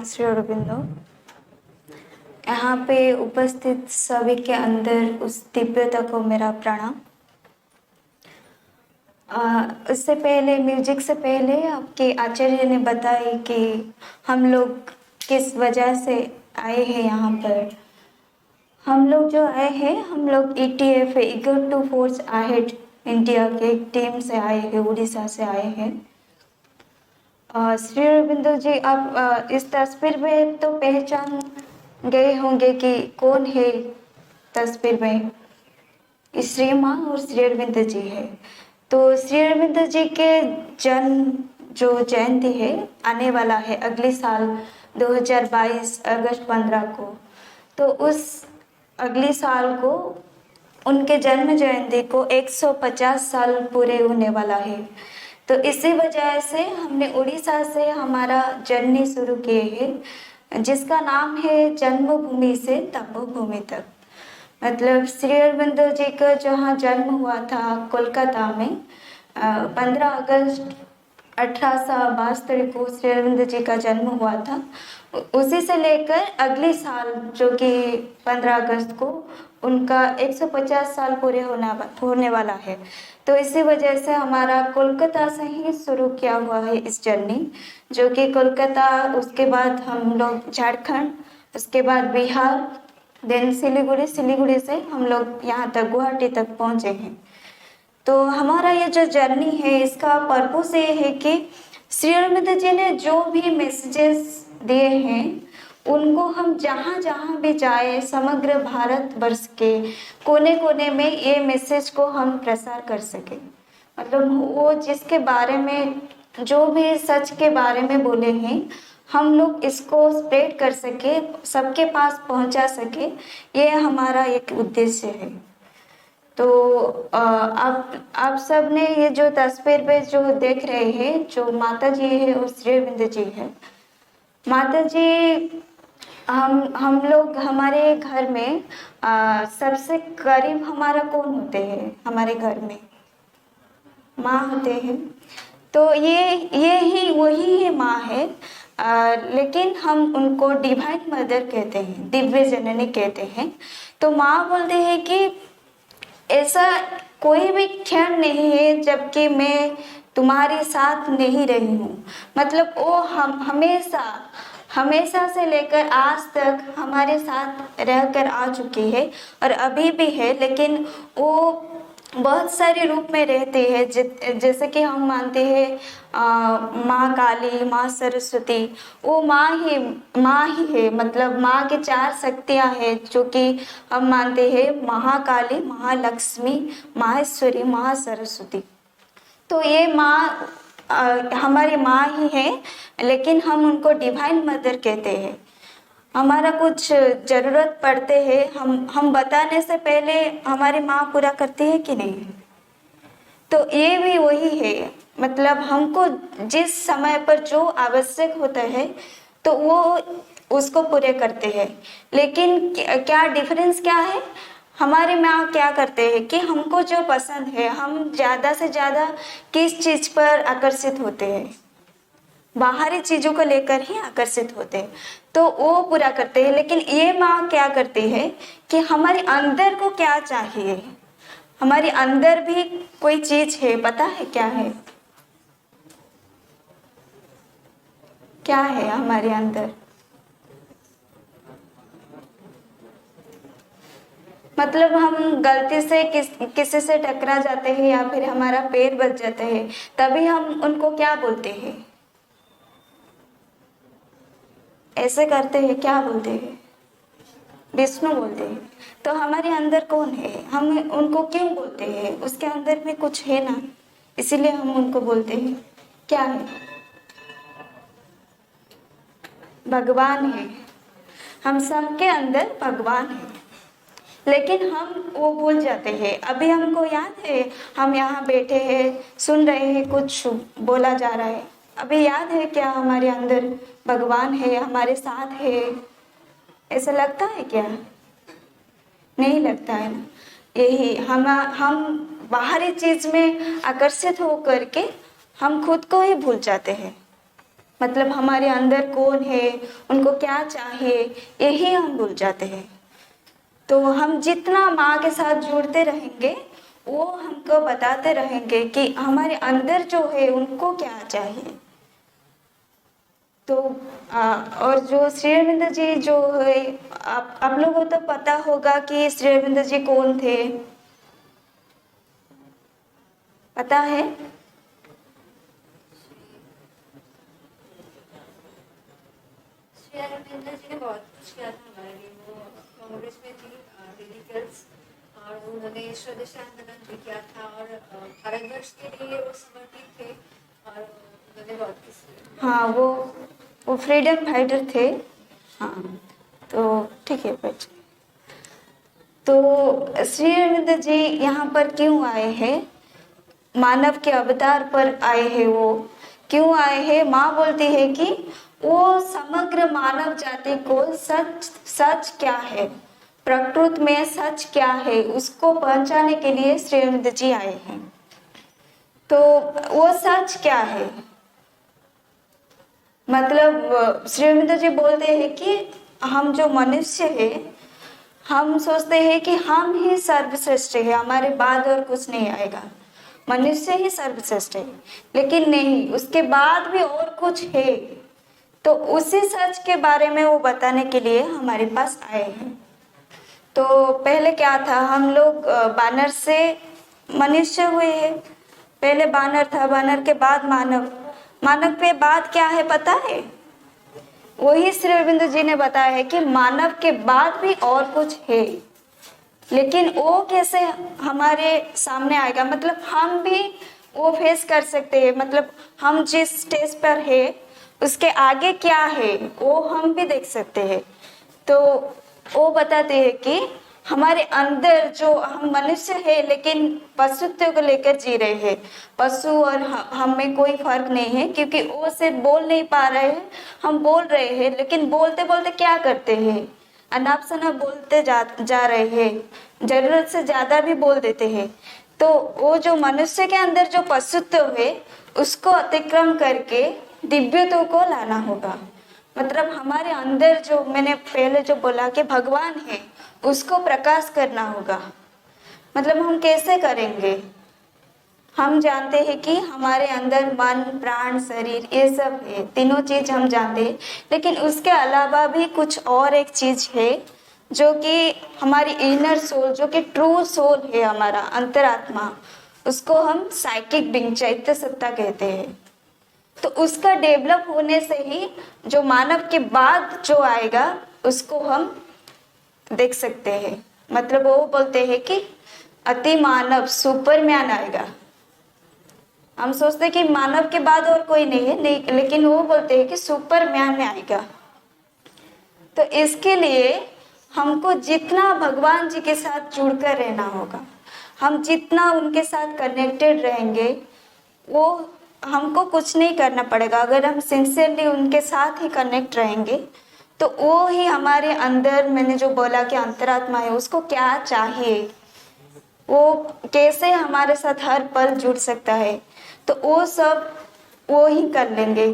श्री अरबिंदो। यहाँ पे उपस्थित सभी के अंदर उस दिव्यता को मेरा प्रणाम। उससे पहले, म्यूजिक से पहले आपके आचार्य ने बताई कि हम लोग किस वजह से आए हैं यहाँ पर। हम लोग जो आए हैं, हम लोग ETF eager to force ahead India के एक टीम से आए हैं, उड़ीसा से आए हैं। श्री अरबिंदो जी, आप इस तस्वीर में तो पहचान गए होंगे कि कौन है तस्वीर में। श्री माँ और श्री अरबिंदो जी है। तो श्री अरबिंदो जी के जन्म जो जयंती है आने वाला है अगले साल 2022 अगस्त 15 को। तो उस अगले साल को उनके जन्म जयंती को 150 साल पूरे होने वाला है। तो इसी वजह से हमने उड़ीसा से हमारा जर्नी शुरू किए है, जिसका नाम है जन्मभूमि से तपोभूमि तक। मतलब श्री अरबिंदो जी का जहाँ जन्म हुआ था कोलकाता में 15 अगस्त 1872 को श्री अरबिंदो जी का जन्म हुआ था। उसी से लेकर अगले साल जो कि 15 अगस्त को उनका 150 साल पूरे होने वाला है। तो इसी वजह से हमारा कोलकाता से ही शुरू किया हुआ है इस जर्नी, जो कि कोलकाता, उसके बाद हम लोग झारखंड, उसके बाद बिहार, देन सिलीगुड़ी से हम लोग यहाँ तक गुवाहाटी तक पहुँचे हैं। तो हमारा ये जो जर्नी है इसका पर्पस ये है कि श्री अरबिंदो जी ने जो भी मैसेजेस दिए हैं उनको हम जहाँ जहाँ भी जाए, समग्र भारत वर्ष के कोने कोने में ये मैसेज को हम प्रसार कर सके। मतलब वो जिसके बारे में, जो भी सच के बारे में बोले हैं, हम लोग इसको स्प्रेड कर सके, सबके पास पहुंचा सके, ये हमारा एक उद्देश्य है। तो आप सब ने ये जो तस्वीर पे जो देख रहे हैं, जो माता जी है और श्री अरबिंदो जी है। माता जी, हम लोग हमारे घर में सबसे करीब हमारा कौन होते हैं? हमारे घर में माँ होते हैं। तो ये ही वही है माँ है। लेकिन हम उनको डिवाइन मदर कहते हैं, दिव्य जननी कहते हैं। तो माँ बोलते हैं कि ऐसा कोई भी क्षण नहीं है जबकि मैं तुम्हारे साथ नहीं रही हूँ। मतलब वो हम हमेशा से लेकर आज तक हमारे साथ रहकर आ चुकी है और अभी भी है। लेकिन वो बहुत सारे रूप में रहते हैं, जैसे कि हम मानते हैं माँ काली, माँ सरस्वती, वो माँ ही है। मतलब माँ की 4 शक्तियाँ हैं जो कि हम मानते हैं महाकाली, महालक्ष्मी, माहेश्वरी, महासरस्वती। तो ये माँ हमारी माँ ही है, लेकिन हम उनको डिवाइन मदर कहते हैं। हमारा कुछ जरूरत पड़ते हैं, हम बताने से पहले हमारी माँ पूरा करती है कि नहीं? तो ये भी वही है। मतलब हमको जिस समय पर जो आवश्यक होता है तो वो उसको पूरे करते हैं। लेकिन क्या डिफरेंस क्या है? हमारे माँ क्या करते हैं कि हमको जो पसंद है, हम ज़्यादा से ज़्यादा किस चीज़ पर आकर्षित होते हैं? बाहरी चीज़ों को लेकर ही आकर्षित होते हैं, तो वो पूरा करते हैं। लेकिन ये माँ क्या करती है कि हमारे अंदर को क्या चाहिए, हमारे अंदर भी कोई चीज़ है, पता है क्या है? क्या है हमारे अंदर? मतलब हम गलती से किसी से टकरा जाते हैं या फिर हमारा पैर बच जाता है, तभी हम उनको क्या बोलते हैं? ऐसे करते हैं, क्या बोलते हैं? विष्णु बोलते हैं। तो हमारे अंदर कौन है? हम उनको क्यों बोलते हैं? उसके अंदर भी कुछ है ना, इसीलिए हम उनको बोलते हैं। क्या है? भगवान है। हम सबके अंदर भगवान है, लेकिन हम वो भूल जाते हैं। अभी हमको याद है, हम यहाँ बैठे हैं, सुन रहे हैं, कुछ बोला जा रहा है। अभी याद है क्या हमारे अंदर भगवान है, हमारे साथ है? ऐसा लगता है क्या? नहीं लगता है ना। यही हम बाहरी चीज में आकर्षित हो करके हम खुद को ही भूल जाते हैं। मतलब हमारे अंदर कौन है, उनको क्या चाहिए, यही हम भूल जाते हैं। तो हम जितना माँ के साथ जुड़ते रहेंगे वो हमको बताते रहेंगे कि हमारे अंदर जो है उनको क्या चाहिए। तो और जो श्री अरविंद जी जो है, आप लोगों को तो पता होगा कि श्री अरविंद जी कौन थे, पता है? श्री अरविंद जी ने बहुत कुछ किया था हमारे लिए। वो कांग्रेस में थी, रेडिकल्स, और उन्होंने स्वदेशी आंदोलन भी किया था और भारतवर्ष के लिए वो समर्पित थे और उन्होंने बहुत कुछ किया। हाँ, वो फ्रीडम फाइटर थे। हाँ, तो ठीक है बच्चे। तो श्री अरविंद जी यहाँ पर क्यों आए हैं? मानव के अवतार पर आए हैं। वो क्यों आए हैं? माँ बोलती है कि वो समग्र मानव जाति को सच क्या है, प्रकृति में सच क्या है, उसको पहचाने के लिए श्री अरविंद जी आए हैं। तो वो सच क्या है? मतलब श्री अरविंद जी बोलते हैं कि हम जो मनुष्य है, हम सोचते हैं कि हम ही सर्वश्रेष्ठ है, हमारे बाद और कुछ नहीं आएगा, मनुष्य ही सर्वश्रेष्ठ है। लेकिन नहीं, उसके बाद भी और कुछ है। तो उसी सच के बारे में वो बताने के लिए हमारे पास आए हैं। तो पहले क्या था, हम लोग बानर से मनुष्य हुए हैं। पहले बानर था, बानर के बाद मानव, मानव के बाद क्या है पता है? वही श्री अरविंद जी ने बताया है कि मानव के बाद भी और कुछ है। लेकिन वो कैसे हमारे सामने आएगा, मतलब हम भी वो फेस कर सकते हैं। मतलब हम जिस स्टेज पर है उसके आगे क्या है वो हम भी देख सकते हैं। तो वो बताते हैं कि हमारे अंदर जो हम मनुष्य है लेकिन पशुत्व को लेकर जी रहे हैं। पशु और हम में कोई फर्क नहीं है, क्योंकि वो सिर्फ बोल नहीं पा रहे हैं, हम बोल रहे हैं। लेकिन बोलते बोलते क्या करते हैं, अनाप शनाप बोलते जा रहे हैं, जरूरत से ज्यादा भी बोल देते हैं। तो वो जो मनुष्य के अंदर जो पशुत्व है उसको अतिक्रम करके दिव्यत्व को लाना होगा। मतलब हमारे अंदर जो मैंने पहले जो बोला कि भगवान है उसको प्रकाश करना होगा। मतलब हम कैसे करेंगे? हम जानते हैं कि हमारे अंदर मन, प्राण, शरीर ये सब है, तीनों चीज हम जानते हैं। लेकिन उसके अलावा भी कुछ और एक चीज है जो कि हमारी इनर सोल, जो कि ट्रू सोल है, हमारा अंतरात्मा, उसको हम साइकिक बीइंग, चैत्य सत्ता कहते हैं। तो उसका डेवलप होने से ही जो मानव के बाद जो आएगा उसको हम देख सकते हैं। मतलब वो बोलते हैं कि अति मानव सुपरमैन आएगा। हम सोचते हैं कि मानव के बाद और कोई नहीं है, नहीं, लेकिन वो बोलते हैं कि सुपरमैन आएगा। तो इसके लिए हमको जितना भगवान जी के साथ जुड़कर रहना होगा, हम जितना उनके साथ कनेक्टेड रहेंगे, वो हमको कुछ नहीं करना पड़ेगा। अगर हम सिंसियरली उनके साथ ही कनेक्ट रहेंगे तो वो ही हमारे अंदर, मैंने जो बोला कि अंतरात्मा है, उसको क्या चाहिए, वो कैसे हमारे साथ हर पल जुड़ सकता है, तो वो सब वो ही कर लेंगे।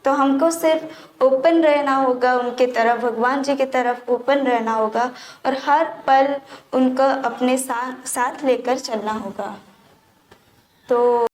तो हमको सिर्फ ओपन रहना होगा उनके तरफ, भगवान जी की तरफ ओपन रहना होगा और हर पल उनको अपने साथ लेकर चलना होगा। तो